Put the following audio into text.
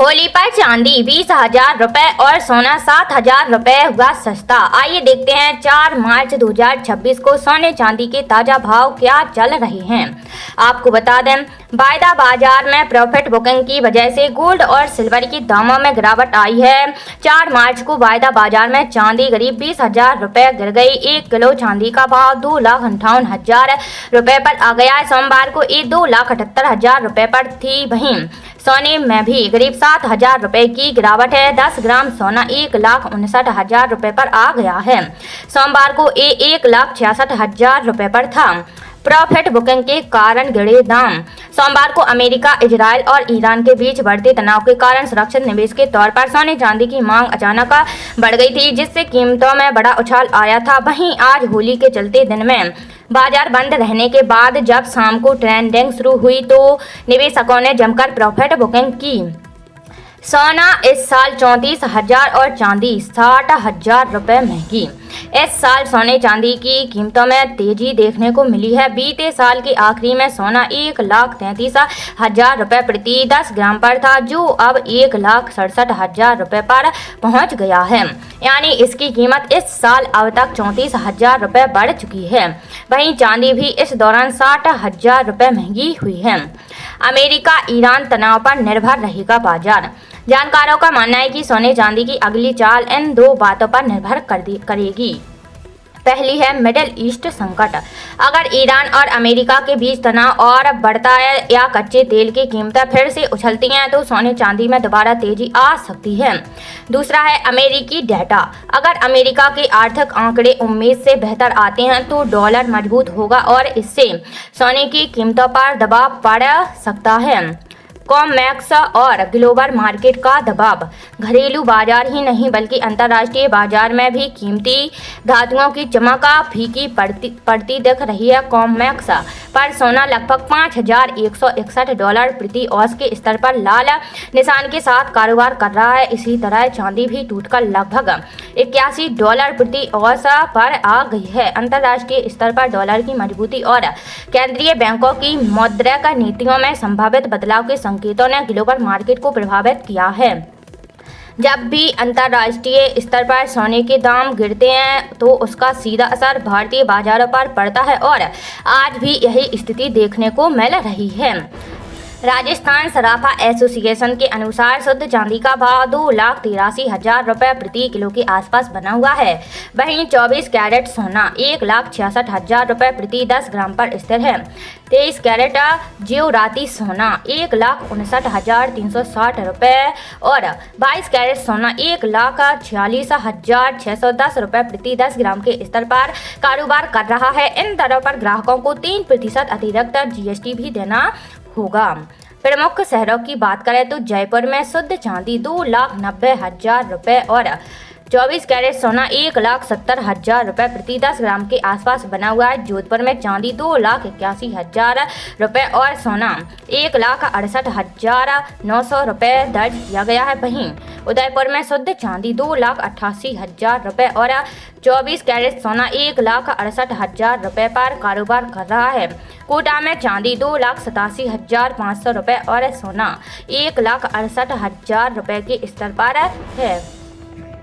होली पर चांदी 20,000 रुपए और सोना 7,000 रुपए हुआ सस्ता। आइए देखते हैं 4 मार्च 2026 को सोने चांदी के ताजा भाव क्या चल रहे हैं। आपको बता दें, वायदा बाजार में प्रॉफिट बुकिंग की वजह से गोल्ड और सिल्वर के दामों में गिरावट आई है। 4 मार्च को वायदा बाजार में चांदी करीब 20,000 रुपए गिर गई। 1 किलो चांदी का भाव 2,58,000 रुपए पर आ गया। सोमवार को ये 2,78,000 रुपए पर थी। वहीं सोने में भी करीब 7,000 रुपए की गिरावट है। 10 ग्राम सोना 1,59,000 रुपए पर आ गया है। सोमवार को ये 1,66,000 रुपए पर था। प्रॉफिट बुकिंग के कारण गिरे दाम। सोमवार को अमेरिका, इजराइल और ईरान के बीच बढ़ते तनाव के कारण सुरक्षित निवेश के तौर पर सोने चांदी की मांग अचानक बढ़ गई थी, जिससे कीमतों में बड़ा उछाल आया था। वहीं आज होली के चलते दिन में बाजार बंद रहने के बाद जब शाम को ट्रेडिंग शुरू हुई तो निवेशकों ने जमकर प्रॉफिट बुकिंग की। सोना इस साल 34,000 और चांदी 60,000 रुपए महंगी। इस साल सोने चांदी की कीमतों में तेजी देखने को मिली है। बीते साल के आखिरी में सोना 1,33,000 रुपए प्रति 10 ग्राम पर था, जो अब 1,67,000 रुपए पर पहुंच गया है। यानी इसकी कीमत इस साल अब तक 34,000 रुपए बढ़ चुकी है। वहीं चांदी भी इस दौरान 60,000 रुपए महंगी हुई है। अमेरिका ईरान तनाव पर निर्भर रहेगा बाजार। जानकारों का मानना है कि सोने चांदी की अगली चाल इन दो बातों पर निर्भर करेगी। पहली है मिडिल ईस्ट संकट। अगर ईरान और अमेरिका के बीच तनाव और बढ़ता है या कच्चे तेल की कीमतें फिर से उछलती हैं तो सोने चांदी में दोबारा तेजी आ सकती है। दूसरा है अमेरिकी डेटा। अगर अमेरिका के आर्थिक आंकड़े उम्मीद से बेहतर आते हैं तो डॉलर मजबूत होगा और इससे सोने की कीमतों पर दबाव पड़ सकता है। कॉममैक्स और ग्लोबल मार्केट का दबाव। घरेलू बाजार ही नहीं बल्कि अंतर्राष्ट्रीय बाजार में भी कीमती धातुओं की चमक फीकी पड़ती दिख रही है। कॉममैक्स पर सोना लगभग $5,161 प्रति औंस के स्तर पर लाल निशान के साथ कारोबार कर रहा है। इसी तरह चांदी भी टूटकर लगभग $81 प्रति औंस पर आ गई है। अंतर्राष्ट्रीय स्तर पर डॉलर की मजबूती और केंद्रीय बैंकों की मौद्रिक नीतियों में संभावित बदलाव के संकेतों ने ग्लोबल मार्केट को प्रभावित किया है। जब भी अंतर्राष्ट्रीय स्तर पर सोने के दाम गिरते हैं तो उसका सीधा असर भारतीय बाजारों पर पड़ता है और आज भी यही स्थिति देखने को मिल रही है। राजस्थान सराफा एसोसिएशन के अनुसार शुद्ध चांदी का भाव 2,83,000 रुपये प्रति किलो के आसपास बना हुआ है। वहीं 24 कैरेट सोना 1,66,000 रुपये प्रति 10 ग्राम पर स्थिर है। 23 कैरेट ज्योराती सोना 1,59,360 रुपये और 22 कैरेट सोना 1,46,610 रुपये प्रति 10 ग्राम के स्तर पर कारोबार कर रहा है। इन दरों पर ग्राहकों को 3% अतिरिक्त GST भी देना होगा। प्रमुख शहरों की बात करें तो जयपुर में शुद्ध चांदी 2,90,000 रुपये और 24 कैरेट सोना 1,70,000 रुपये प्रति 10 ग्राम के आसपास बना हुआ है। जोधपुर में चांदी 2,81,000 रुपये और सोना 1,68,900 रुपये दर्ज किया गया है। वहीं उदयपुर में शुद्ध चांदी 2,88,000 रुपये और 24 कैरेट सोना 1,68,000 रुपये पर कारोबार कर रहा है। कोटा में चांदी 2,87,500 रुपये और सोना 1,68,000 रुपये के स्तर पर है।